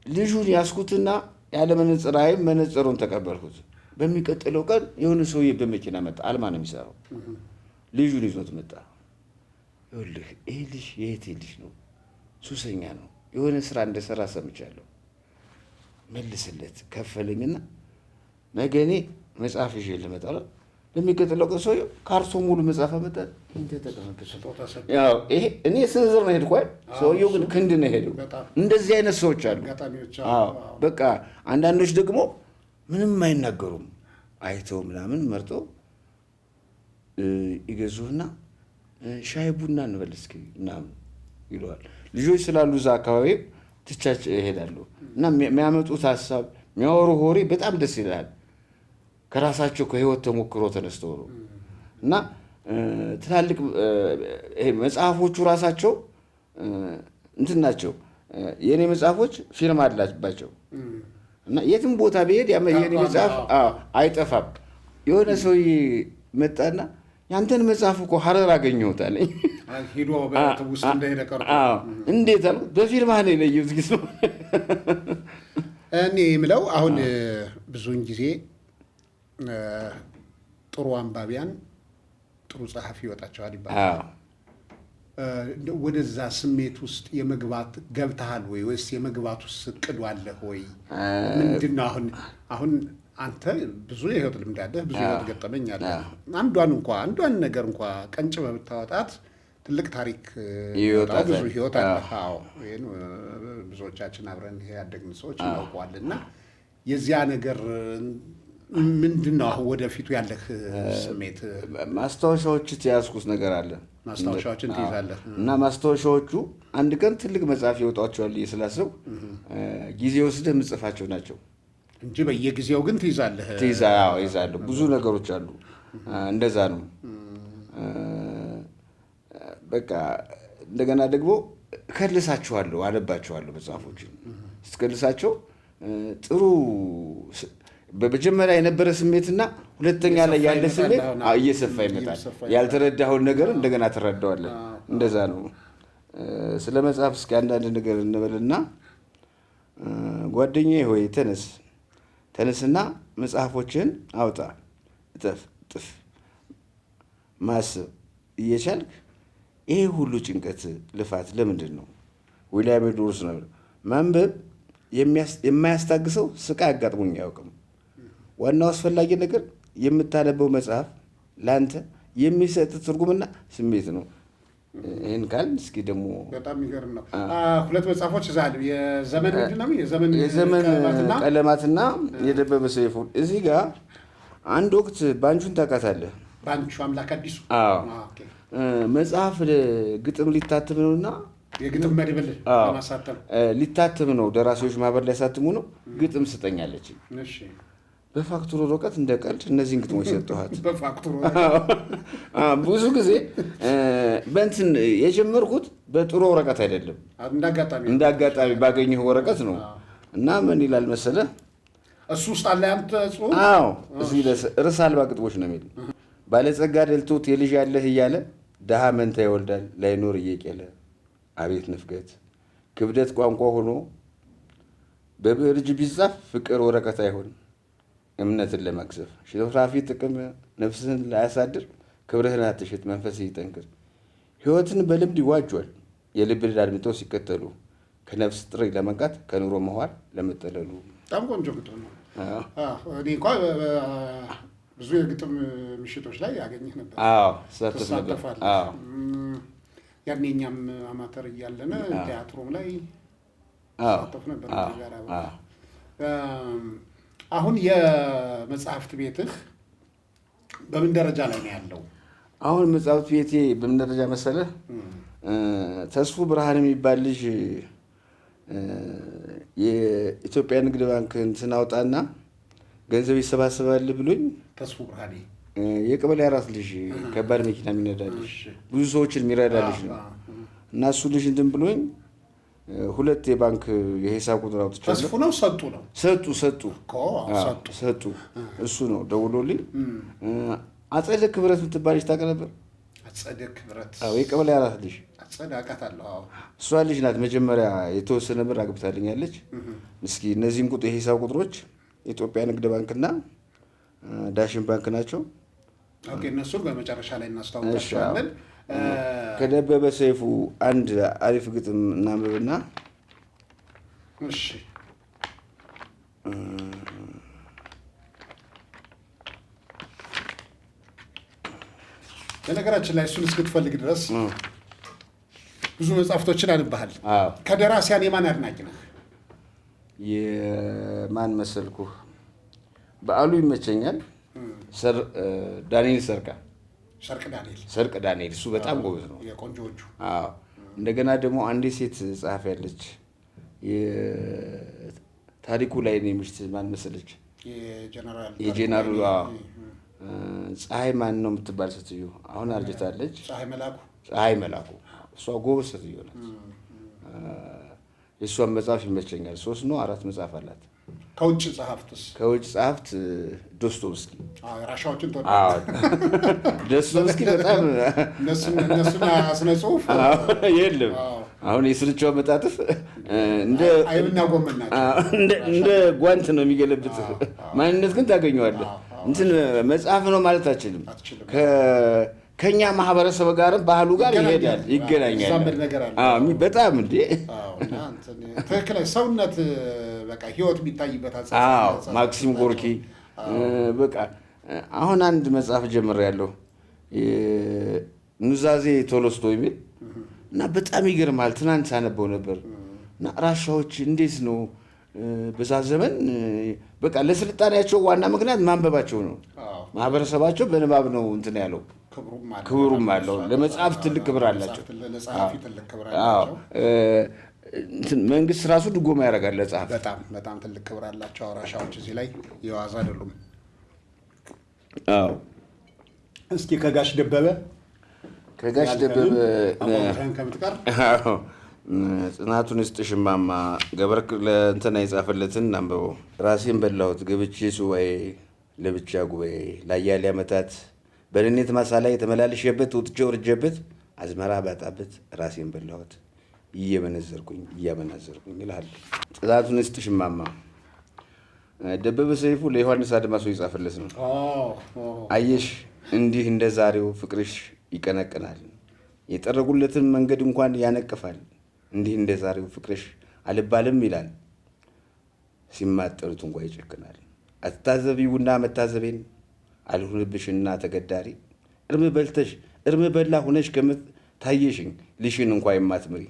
ልጁን ያስኩትና ያለ መነጽር አይም መነጽሩን ተቀበልኩት። በሚቀጥለው ቀን የሆነ ሰውዬ በመኪና መጣ። አልማ ነው የሚሰራው። ልጁን ይዞት መጣ። ይኸውልህ ይሄ ልጅ የእህቴ ልጅ ነው፣ ሱሰኛ ነው፣ የሆነ ስራ እንደሰራ ሰምቻለሁ፣ መልስለት ከፈለኝና ነገ እኔ መጽሐፍ ይዤ ልመጣ። በሚቀጥለው ቀን ሰውዬው ካርቶን ሙሉ መጽሐፍ አመጣ። ይሄ እኔ ስንዝር ነው ሄድኩ፣ ሰውዬው ግን ክንድ ነው ሄደው። እንደዚህ አይነት ሰዎች አሉ። በቃ አንዳንዶች ደግሞ ምንም አይናገሩም፣ አይተው ምናምን መርጠው ይገዙህና ሻይ ቡና እንበል እስኪ ምናምን ይለዋል። ልጆች ስላሉ እዛ አካባቢ ትቻቸው ይሄዳሉ እና የሚያመጡት ሀሳብ የሚያወሩ ሆሬ በጣም ደስ ይላል። ከራሳቸው ከህይወት ተሞክሮ ተነስተው ነው እና ትላልቅ መጽሐፎቹ ራሳቸው እንትን ናቸው። የእኔ መጽሐፎች ፊርማ አላባቸው እና የትም ቦታ ብሄድ የእኔ መጽሐፍ አይጠፋም። የሆነ ሰውዬ መጣና ያንተን መጽሐፍ እኮ ሀረር አገኘሁት አለኝ። እንዴት አልኩት። በፊርማ ነው የለየሁት ጊዜ። እኔ የምለው አሁን ብዙውን ጊዜ ጥሩ አንባቢያን ጥሩ ጸሐፊ ይወጣቸዋል ይባላል። ወደዛ ስሜት ውስጥ የመግባት ገብተሃል ወይ? ወይስ የመግባት ውስጥ እቅዱ አለህ ወይ? ምንድን ነው አሁን አንተ ብዙ የህይወት ልምድ አለህ፣ ብዙ የህይወት ገጠመኝ አለህ። አንዷን ነገር እንኳ ቀንጭበህ ብታወጣት ትልቅ ታሪክ ይወጣል። ብዙ ህይወት አለህ። ይሄን ብዙዎቻችን አብረን ያደግን ሰዎች እናውቀዋለን። እና የዚያ ነገር ምንድን ነው አሁን ወደፊቱ ያለህ ስሜት? ማስታወሻዎች የያዝኩት ነገር አለ። ማስታወሻዎችን ትይዛለህ እና ማስታወሻዎቹ አንድ ቀን ትልቅ መጽሐፍ ይወጣቸዋል ስላሰብኩ ጊዜ ወስደህ የምጽፋቸው ናቸው እንጂ በየጊዜው ግን ትይዛለህ? ይዛለሁ። ብዙ ነገሮች አሉ። እንደዛ ነው። በቃ እንደገና ደግሞ እከልሳቸዋለሁ፣ አነባቸዋለሁ። መጽሐፎችን ስትከልሳቸው ጥሩ በመጀመሪያ የነበረ ስሜትና ሁለተኛ ላይ ያለ ስሜት እየሰፋ ይመጣል። ያልተረዳኸውን ነገር እንደገና ትረዳዋለህ። እንደዛ ነው። ስለ መጽሐፍ እስኪ አንዳንድ ነገር እንበልና ጓደኛዬ ሆይ ተነስና መጽሐፎችን አውጣ፣ እጥፍ ማሰብ እየቻልክ ይሄ ሁሉ ጭንቀት ልፋት ለምንድን ነው? ዊልያም ኖርስ ነው። ማንበብ የማያስታግሰው ስቃይ አጋጥሞኝ አያውቅም። ዋናው አስፈላጊ ነገር የምታነበው መጽሐፍ ለአንተ የሚሰጥ ትርጉምና ስሜት ነው። ይህን ካል እስኪ ደግሞ በጣም የሚገርም ነው። ሁለት መጽሐፎች እዛ አሉ። የዘመን ቀለማትና የደበበ ሰይፉ። እዚህ ጋር አንድ ወቅት ባንቹን ታውቃታለህ? ባንቹ አምላክ አዲሱ መጽሐፍ ግጥም ሊታተም ነውና የግጥም መድብል ለማሳተም ሊታተም ነው። ደራሲዎች ማህበር ሊያሳትሙ ነው። ግጥም ስጠኛለች። በፋክቱር ወረቀት እንደ ቀልድ እነዚህን ግጥሞች ሰጠኋት። ብዙ ጊዜ በእንትን የጀመርኩት በጥሩ ወረቀት አይደለም፣ እንደ አጋጣሚ ባገኘሁ ወረቀት ነው። እና ምን ይላል መሰለህ እሱ ውስጥ አለ ያንተ ጽሑፍ? እዚህ ርዕሰ አልባ ግጥሞች ነው የሚል። ባለጸጋ ደልቶት የልጅ ያለህ እያለ ድሃ መንታ ይወልዳል ላይኖር እየቄለ። አቤት ንፍገት ክብደት ቋንቋ ሆኖ በብዕር እጅ ቢጻፍ ፍቅር ወረቀት አይሆን። እምነትን ለመቅሰፍ ሽፍራፊ ጥቅም ነፍስህን ላያሳድር ክብርህን አትሽት መንፈስህ ይጠንክር። ሕይወትን በልምድ ይዋጇል የልብ ልድ አድምጠው ሲከተሉ። ከነፍስ ጥሪ ለመንቃት ከኑሮ መኋል ለመጠለሉ። በጣም ቆንጆ ግጥም ነው። እኔ እንኳ ብዙ የግጥም ምሽቶች ላይ ያገኘህ ነበር። ተሳተፋለህ። ያኔ እኛም አማተር እያለን ቲያትሮም ላይ ተሳተፍ ነበር። አሁን የመጽሐፍት ቤትህ በምን ደረጃ ላይ ነው ያለው? አሁን መጽሐፍት ቤቴ በምን ደረጃ መሰለህ? ተስፉ ብርሃን የሚባል ልጅ የኢትዮጵያ ንግድ ባንክ እንትን አውጣና ገንዘብ ይሰባሰባል ብሎኝ፣ ተስፉ ብርሃኔ የቀበሌ 4 ልጅ ከባድ መኪና የሚነዳ ልጅ ብዙ ሰዎችን የሚረዳ ልጅ ነው። እና እሱ ልጅ እንትን ብሎኝ 2 የባንክ የሂሳብ ቁጥር አውጥቻለሁ። ተስፉ ነው ሰጡ እሱ ነው ደውሎልኝ። አጸደ ክብረት የምትባል ልጅ ታውቅ ነበር? አጸደ ክብረት? አዎ፣ የቀበሌ 4 ልጅ አጸደ አውቃታለሁ። አዎ፣ እሷ ልጅ ናት። መጀመሪያ የተወሰነ ብር አግብታልኛለች። እስኪ እነዚህም የሂሳብ ቁጥሮች የኢትዮጵያ ንግድ ባንክና ዳሽን ባንክ ናቸው። ኦኬ፣ እነሱን በመጨረሻ ላይ እናስታውቃቸዋለን። ከደበበ ሰይፉ አንድ አሪፍ ግጥም እናንብብና እሺ። በነገራችን ላይ እሱን እስክትፈልግ ድረስ ብዙ መጽሐፍቶችን አንብሃል። ከደራሲያን የማን አድናቂ ነህ? የማን መሰልኩህ? በዓሉ ይመቸኛል። ዳንኤል ሰርቅ ዳንኤል እሱ በጣም ጎበዝ ነው፣ የቆንጆቹ። እንደገና ደግሞ አንዲት ሴት ጸሐፊ ያለች ታሪኩ ላይ ነው ምሽት ማን መሰለች? የጄኔራሉ ፀሐይ ማን ነው የምትባል ሴትዮ፣ አሁን አርጅታለች። ፀሐይ መላኩ እሷ ጎበዝ ሴትዮ ናት። የእሷን መጽሐፍ ይመቸኛል። 3 ነው 4 መጽሐፍ አላት። ከውጭ ጸሐፍትስ? ከውጭ ጸሐፍት ዶስቶቭስኪ። ራሻዎችን ዶስቶቭስኪ በጣም እነሱን ስነ ጽሁፍ የለም። አሁን የስርቻው መጣጥፍ አይብና ጎመን ናቸው። እንደ ጓንት ነው የሚገለብጥ። ማንነት ግን ታገኘዋለህ። እንትን መጽሐፍ ነው ማለት አችልም። ከኛ ማህበረሰብ ጋርም ባህሉ ጋር ይሄዳል፣ ይገናኛል። በጣም እንዴ ትክክለኛ ሰውነት በቃ ህይወት የሚታይበት ማክሲም ጎርኪ በቃ አሁን አንድ መጽሐፍ ጀምሬያለሁ፣ ኑዛዜ ቶሎስቶይ የሚል እና በጣም ይገርማል። ትናንት ሳነበው ነበር እና ራሻዎች እንዴት ነው በዛ ዘመን በቃ ለስልጣኔያቸው ዋና ምክንያት ማንበባቸው ነው። ማህበረሰባቸው በንባብ ነው እንትን ያለው፣ ክብሩም አለው። ለመጽሐፍ ትልቅ ክብር አላቸው። መንግስት ራሱ ድጎማ ያደርጋል ለጸሐፍ። በጣም ትልቅ ክብር አላቸው ራሻዎች። እዚህ ላይ የዋዛ አይደሉም። እስኪ ከጋሽ ደበበ ከምትቀር ጽናቱን ይስጥሽ እማማ ገበር ለእንትና የጻፈለትን አንብበው። ራሴን በላሁት ገብቼ ሱባኤ ለብቻ ጉባኤ ለአያሌ ዓመታት በድኔት ማሳ ላይ የተመላለሸበት ወጥቼ ወርጄበት አዝመራ ባጣበት ራሴን በላሁት እያመነዘርኩኝ ይልሃል። ጽናቱን ይስጥሽ እማማ ደበበ ሰይፉ ለዮሐንስ አድማሱ የጻፈለት ነው። አየሽ እንዲህ እንደ ዛሬው ፍቅርሽ ይቀነቅናል፣ የጠረጉለትን መንገድ እንኳን ያነቅፋል። እንዲህ እንደ ዛሬው ፍቅርሽ አልባልም ይላል፣ ሲማጠሩት እንኳ ይጨክናል። አትታዘቢውና መታዘቤን አልሁንብሽና ተገዳሪ እርም በላ ሁነሽ ከምታየሽኝ ልሽን እንኳ የማትምሪ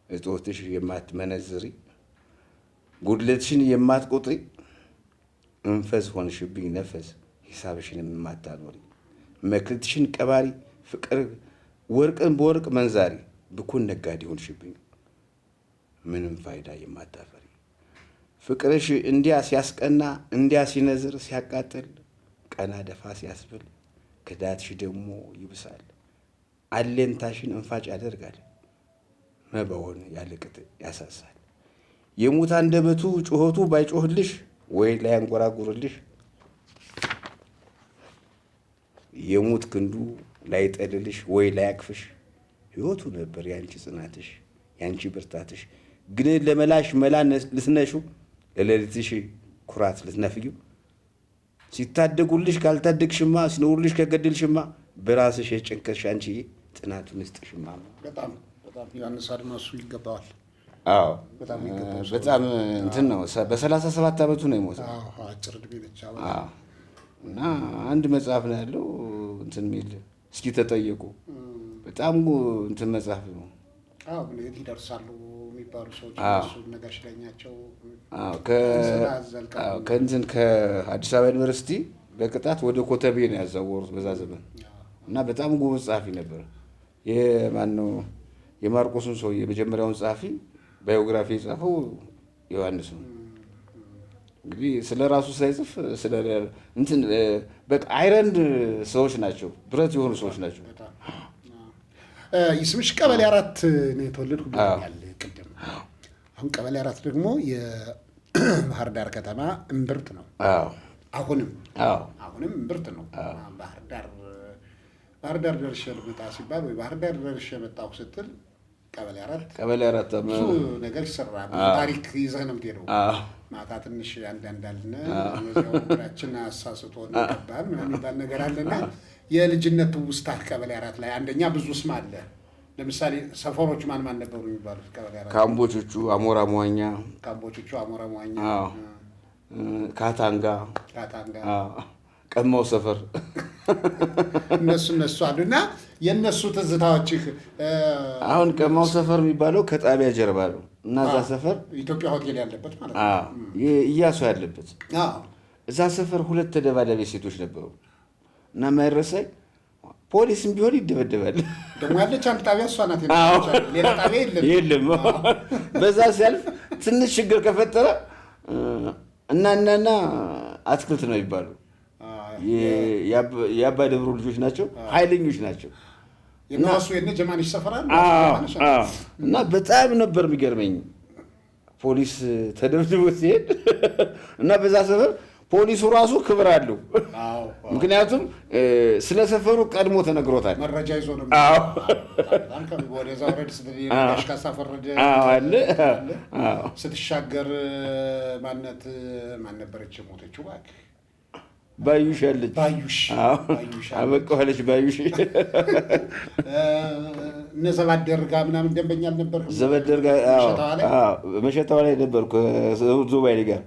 እጦትሽ የማትመነዝሪ ጉድለትሽን የማትቆጥሪ እንፈስ ሆንሽብኝ ነፈስ ሂሳብሽንም የማታኖሪ መክሊትሽን ቀባሪ ፍቅር ወርቅን በወርቅ መንዛሪ ብኩን ነጋዴ ሆንሽብኝ ምንም ፋይዳ የማታፈሪ ፍቅርሽ እንዲያ ሲያስቀና እንዲያ ሲነዝር ሲያቃጥል ቀና ደፋ ሲያስብል ክዳትሽ ደግሞ ይብሳል አሌንታሽን እንፋጭ ያደርጋል መባውን ያለቅጥ ያሳሳል የሙት አንደበቱ ጩኸቱ ባይጮህልሽ ወይ ላይ አንጎራጉርልሽ የሙት ክንዱ ላይ ጠልልሽ ወይ ላይ አቅፍሽ ሕይወቱ ነበር ያንቺ ጽናትሽ ያንቺ ብርታትሽ ግን ለመላሽ መላ ልትነሹ ለሌሊትሽ ኩራት ልትነፍዩ ሲታደጉልሽ ካልታደግሽማ ሲኖሩልሽ ከገድልሽማ በራስሽ የጨንቀሽ አንቺ ጽናቱን ይስጥሽማ። በጣም ዮሐንስ አድማሱ ይገባዋል። አዎ በጣም እንትን ነው። በ37 ዓመቱ ነው የሞተው። አጭር ዕድሜ ብቻ። እና አንድ መጽሐፍ ነው ያለው እንትን የሚል እስኪ ተጠየቁ። በጣም እንትን መጽሐፍ ነው። የት ይደርሳሉ የሚባሉ ሰዎች ነጋሽ ዳኛቸው ከእንትን ከአዲስ አበባ ዩኒቨርሲቲ በቅጣት ወደ ኮተቤ ነው ያዛወሩት በዛ ዘመን እና በጣም ጎበዝ ጸሐፊ ነበር። የማነው የማርቆስን ሰው የመጀመሪያውን ጸሐፊ ባዮግራፊ የጻፈው ዮሐንስ ነው። እንግዲህ ስለ ራሱ ሳይጽፍ ስለ እንትን በቃ አይረን ሰዎች ናቸው፣ ብረት የሆኑ ሰዎች ናቸው። ይስምሽ ቀበሌ 4 ነው የተወለድኩ ብለኛል ቅድም። አሁን ቀበሌ 4 ደግሞ የባህር ዳር ከተማ እምብርት ነው። አሁንም እምብርት ነው። ባህር ዳር ደርሼ ልመጣ ሲባል ወይ ባህር ዳር ደርሼ መጣሁ ስትል ቀበሌ 4 ብዙ ነገር ይሰራል። ታሪክ ይዘህ ነው የምትሄደው። ማታ ትንሽ አንዳንዳልና እዚያው እግራችን አሳስቶ ነበር ምናምን የሚባል ነገር አለና የልጅነት ውስጥ ቀበሌ 4 ላይ አንደኛ ብዙ ስም አለ። ለምሳሌ ሰፈሮቹ ማን ነበሩ የሚባሉት ቀበሌ 4? ካምቦቹ አሞራ መዋኛ፣ ካታንጋ፣ ቀማው ሰፈር እነሱ አሉና የነሱ ትዝታዎችህ። አሁን ቀማው ሰፈር የሚባለው ከጣቢያ ጀርባ ነው እና እዛ ሰፈር ኢትዮጵያ ሆቴል ያለበት ማለት ነው፣ እያሱ ያለበት እዛ ሰፈር 2 ተደባዳቢ ሴቶች ነበሩ እና ማይረሳኝ ፖሊስም ቢሆን ይደበደባል። ደግሞ ያለች አንድ ጣቢያ እሷ ናት፣ ሌላ ጣቢያ የለም። በዛ ሲያልፍ ትንሽ ችግር ከፈጠረ እና አትክልት ነው ይባሉ የአባ ደብሩ ልጆች ናቸው፣ ኃይለኞች ናቸው። የነሱ ጀማንሽ ሰፈራል እና በጣም ነበር የሚገርመኝ ፖሊስ ተደብድቦ ሲሄድ እና በዛ ሰፈር ፖሊሱ ራሱ ክብር አለው። ምክንያቱም ስለ ሰፈሩ ቀድሞ ተነግሮታል፣ መረጃ ይዞ ነው። ስትሻገር ማን ነበረች የሞተችው? ባዩሽ አለች። አበቃለች ባዩሽ። እነ ዘባደር ጋር ምናምን ደንበኛ አልነበር? ዘባደር ጋር መሸታው ላይ ነበርኩ። ዘውዱ ባይሌ ጋር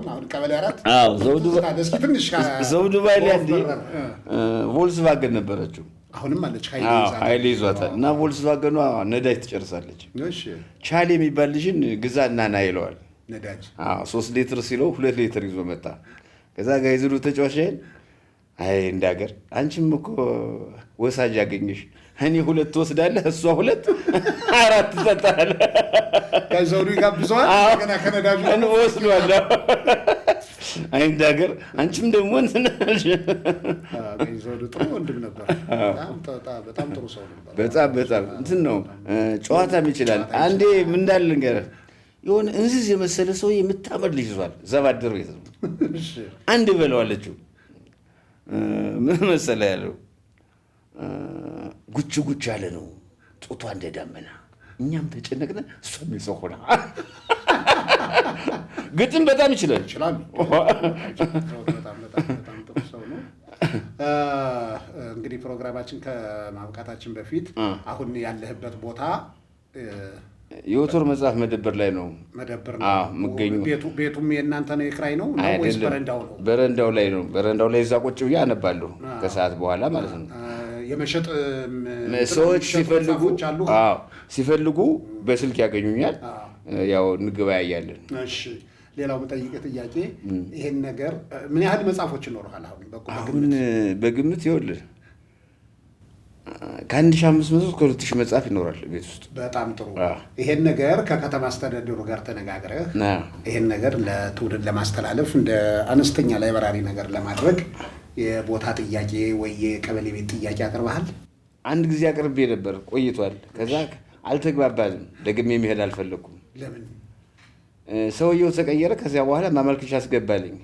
አሁን ቀበሌ 4 ዘውዱ ባይሌ አንዴ ቮልስቫገን ነበረችው፣ አሁንም አለች፣ ኃይሌ ይዟታል። እና ቮልስቫገኗ ነዳጅ ትጨርሳለች። ቻሌ የሚባል ልጅን ግዛ እና ና ይለዋል። ነዳጅ 3 ሊትር ሲለው 2 ሊትር ይዞ መጣ። ከዛ ጋር ይዝሉ ተጫዋቻይን አይ እንዳገር አንቺም እኮ ወሳጅ ያገኘሽ፣ እኔ 2 ትወስዳለህ፣ እሷ 2 4 ትጠጣለህ። ከዘውዱ ይጋብዘዋል፣ ገና ከነዳጁ እንወስዷለሁ። አይ እንዳገር አንቺም ደግሞ እንትናልሽ። ዘውዱ ጥሩ ወንድም ነበር፣ በጣም ጥሩ ሰው ነበር። በጣም እንትን ነው፣ ጨዋታም ይችላል። አንዴ ምን እንዳለ ልንገርህ፣ የሆነ እንዝዝ የመሰለ ሰው የምታመር ልጅ ይዟል። ዘባደር ቤት ነው። አንድ በለዋለችው ምን መሰለ ያለው ጉች ያለ ነው ጡቷ እንደ ዳመና፣ እኛም ተጨነቅነ እሷም የሰው ሆና። ግጥም በጣም ይችላል። በጣም ጥሩ ሰው ነው። እንግዲህ ፕሮግራማችን ከማብቃታችን በፊት አሁን ያለህበት ቦታ የወቶር መጽሐፍ መደብር ላይ ነው። መደብር ነው የምገኙ። ቤቱም የእናንተ ነው የክራይ ነው ወይስ በረንዳው ነው? በረንዳው ላይ ነው። በረንዳው ላይ እዛ ቁጭ ብዬ አነባለሁ ከሰዓት በኋላ ማለት ነው። የመሸጥ ሰዎች ሲፈልጉ በስልክ ያገኙኛል። ያው እንገበያያለን። እሺ፣ ሌላው መጠይቅ ጥያቄ ይሄን ነገር ምን ያህል መጽሐፎች ይኖርሃል አሁን በግምት? ይኸውልህ ከ1500 እስከ 2000 መጽሐፍ ይኖራል ቤት ውስጥ። በጣም ጥሩ። ይሄን ነገር ከከተማ አስተዳደሩ ጋር ተነጋግረህ ይሄን ነገር ለትውልድ ለማስተላለፍ እንደ አነስተኛ ላይብራሪ ነገር ለማድረግ የቦታ ጥያቄ ወይ የቀበሌ ቤት ጥያቄ አቅርበሃል? አንድ ጊዜ አቅርቤ ነበር፣ ቆይቷል። ከዛ አልተግባባንም። ደግሜ መሄድ አልፈለኩም። ለምን? ሰውየው ተቀየረ። ከዚያ በኋላ ማመልከቻ አስገባልኝ።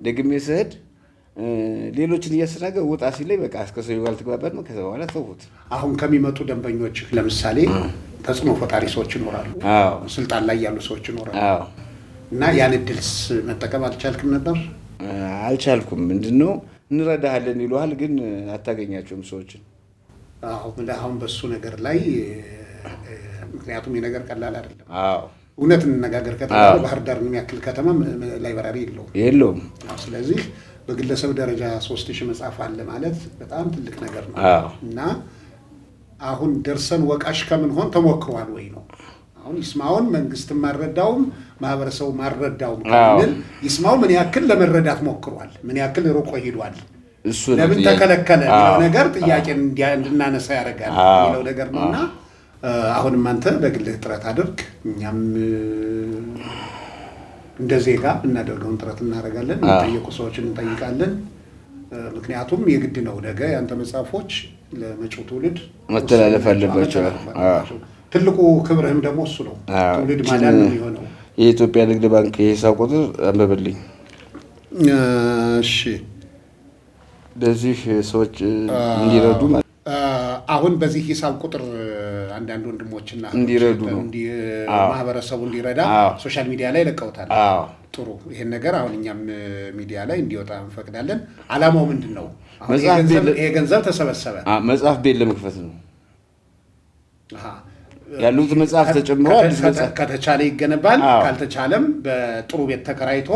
ደግሜ ስሄድ ሌሎችን እያስተናገር ውጣ ሲለኝ በቃ እስከ ሰውየው አልተግባባንም። ከዛ በኋላ ተውኩት። አሁን ከሚመጡ ደንበኞች ለምሳሌ ተጽዕኖ ፈጣሪ ሰዎች ይኖራሉ፣ ስልጣን ላይ ያሉ ሰዎች ይኖራሉ። እና ያን እድልስ መጠቀም አልቻልክም ነበር? አልቻልኩም። ምንድነው እንረዳሃለን ይሉሃል፣ ግን አታገኛቸውም ሰዎችን። አሁን በሱ ነገር ላይ ምክንያቱም የነገር ቀላል አይደለም። እውነት እንነጋገር ከተባለ ባህር ዳር የሚያክል ከተማ ላይብራሪ የለውም። ስለዚህ በግለሰብ ደረጃ 3000 መጽሐፍ አለ ማለት በጣም ትልቅ ነገር ነው። እና አሁን ደርሰን ወቃሽ ከምንሆን ተሞክሯል ወይ ነው። አሁን ይስማውን መንግስትም ማረዳውም ማህበረሰቡ ማረዳውም ካልን ይስማው ምን ያክል ለመረዳት ሞክሯል፣ ምን ያክል ሩቆ ሄዷል፣ ለምን ተከለከለ የሚለው ነገር ጥያቄ እንድናነሳ ያደርጋል የሚለው ነገር ነውና አሁንም አንተ በግልህ ጥረት አድርግ፣ እኛም እንደ ዜጋ እናደርገውን ጥረት እናደርጋለን፣ የሚጠየቁ ሰዎችን እንጠይቃለን። ምክንያቱም የግድ ነው ነገ ያንተ መጽሐፎች ለመጪው ትውልድ መተላለፍ አለባቸው። ትልቁ ክብርህም ደግሞ እሱ ነው፣ ትውልድ ማዳን ነው የሚሆነው። የኢትዮጵያ ንግድ ባንክ የሂሳብ ቁጥር አንብብልኝ። እሺ፣ ለዚህ ሰዎች እንዲረዱ ማለት አሁን በዚህ ሂሳብ ቁጥር አንዳንድ ወንድሞችና እንዲረዱ ነው ማህበረሰቡ እንዲረዳ ሶሻል ሚዲያ ላይ ለቀውታል። ጥሩ፣ ይሄን ነገር አሁን እኛም ሚዲያ ላይ እንዲወጣ እንፈቅዳለን። አላማው ምንድነው? ይሄ ገንዘብ ተሰበሰበ መጽሐፍ ቤት ለመክፈት ነው። ያሉት መጽሐፍ ተጨምሮ አዲስ መጽሐፍ ከተቻለ ይገነባል፣ ካልተቻለም በጥሩ ቤት ተከራይቶ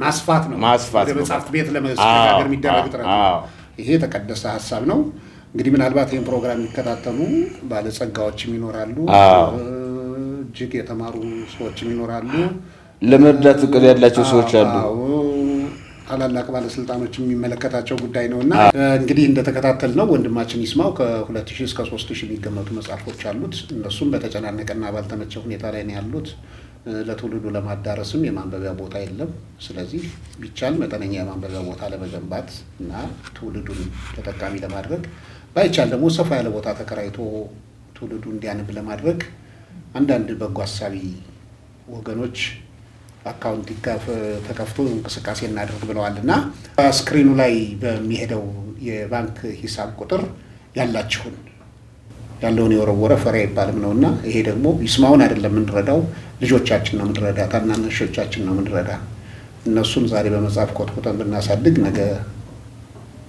ማስፋት ነው። ወደ መጽሐፍ ቤት ለመስተጋገር የሚደረግ ጥረት ነው። ይሄ የተቀደሰ ሀሳብ ነው። እንግዲህ ምናልባት ይህን ፕሮግራም የሚከታተሉ ባለጸጋዎችም ይኖራሉ፣ እጅግ የተማሩ ሰዎችም ይኖራሉ፣ ለመርዳት እቅድ ያላቸው ሰዎች አሉ፣ ታላላቅ ባለስልጣኖች የሚመለከታቸው ጉዳይ ነውና እንግዲህ እንደተከታተልነው ወንድማችን ይስማው ከ2000 እስከ 3000 የሚገመቱ መጽሐፎች አሉት። እነሱም በተጨናነቀና ባልተመቸ ሁኔታ ላይ ነው ያሉት። ለትውልዱ ለማዳረስም የማንበቢያ ቦታ የለም። ስለዚህ ቢቻል መጠነኛ የማንበቢያ ቦታ ለመገንባት እና ትውልዱን ተጠቃሚ ለማድረግ ባይቻል ደግሞ ሰፋ ያለ ቦታ ተከራይቶ ትውልዱ እንዲያነብ ለማድረግ አንዳንድ በጎ አሳቢ ወገኖች አካውንት ተከፍቶ እንቅስቃሴ እናደርግ ብለዋልና ስክሪኑ ላይ በሚሄደው የባንክ ሂሳብ ቁጥር ያላችሁን ያለውን የወረወረ ፈሪ አይባልም ነውና ይሄ ደግሞ ይስማውን አይደለም የምንረዳው፣ ልጆቻችን ነው የምንረዳ፣ ታናናሾቻችን ነው የምንረዳ። እነሱን ዛሬ በመጽሐፍ ኮትኩተን ብናሳድግ ነገ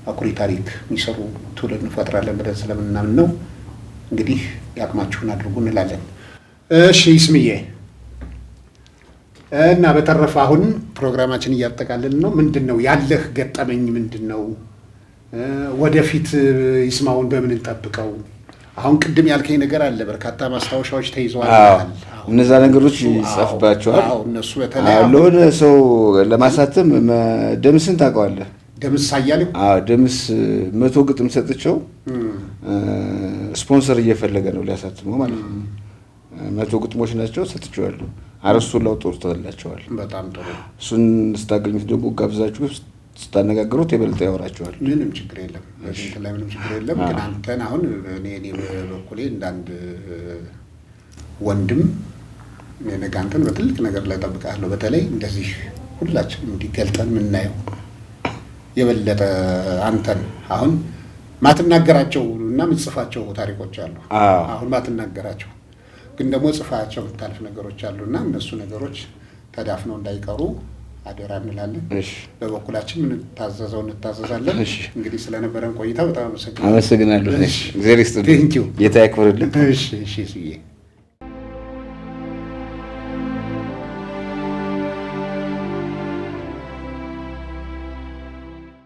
አኩሪ ታሪክ የሚሰሩ ትውልድ እንፈጥራለን ብለን ስለምናምን ነው። እንግዲህ ያቅማችሁን አድርጉ እንላለን። እሺ ይስምዬ፣ እና በተረፈ አሁን ፕሮግራማችን እያጠቃለልን ነው። ምንድነው ያለህ ገጠመኝ? ምንድነው ወደፊት ይስማውን በምን እንጠብቀው? አሁን ቅድም ያልከኝ ነገር አለ፣ በርካታ ማስታወሻዎች ተይዘዋል። እነዛ ነገሮች ይጻፍባቸዋል። እነሱ በተለይ ለሆነ ሰው ለማሳተም ደምስን ታውቀዋለህ? ደምስ አያሌው? ደምስ 100 ግጥም ሰጥቼው ስፖንሰር እየፈለገ ነው ሊያሳትመው ማለት ነው። 100 ግጥሞች ናቸው ሰጥቼዋለሁ። አረሱን ለውጥ ወጥቶላቸዋል። በጣም ጥሩ። እሱን ስታገኙት ደግሞ ጋብዛችሁ ስታነጋግሩት የበለጠ ያወራቸዋል። ምንም ችግር የለም፣ ላይ ምንም ችግር የለም። ግን አንተን አሁን እኔ በበኩሌ እንዳንድ ወንድም ነገ አንተን በትልቅ ነገር ላይ ጠብቃለሁ። በተለይ እንደዚህ ሁላችንም እንዲገልጠን የምናየው የበለጠ አንተን አሁን ማትናገራቸው እና ምጽፋቸው ታሪኮች አሉ። አሁን ማትናገራቸው ግን ደግሞ ጽፋቸው የምታልፍ ነገሮች አሉና እነሱ ነገሮች ተዳፍነው እንዳይቀሩ አደራ እንላለን። በበኩላችን ምን ታዘዘው እንታዘዛለን። እንግዲህ ስለነበረን ቆይታ በጣም አመሰግናለሁ። እግዚአብሔር ይስጥልኝ። ጌታ ያክብርልኝ። እሺ እሺ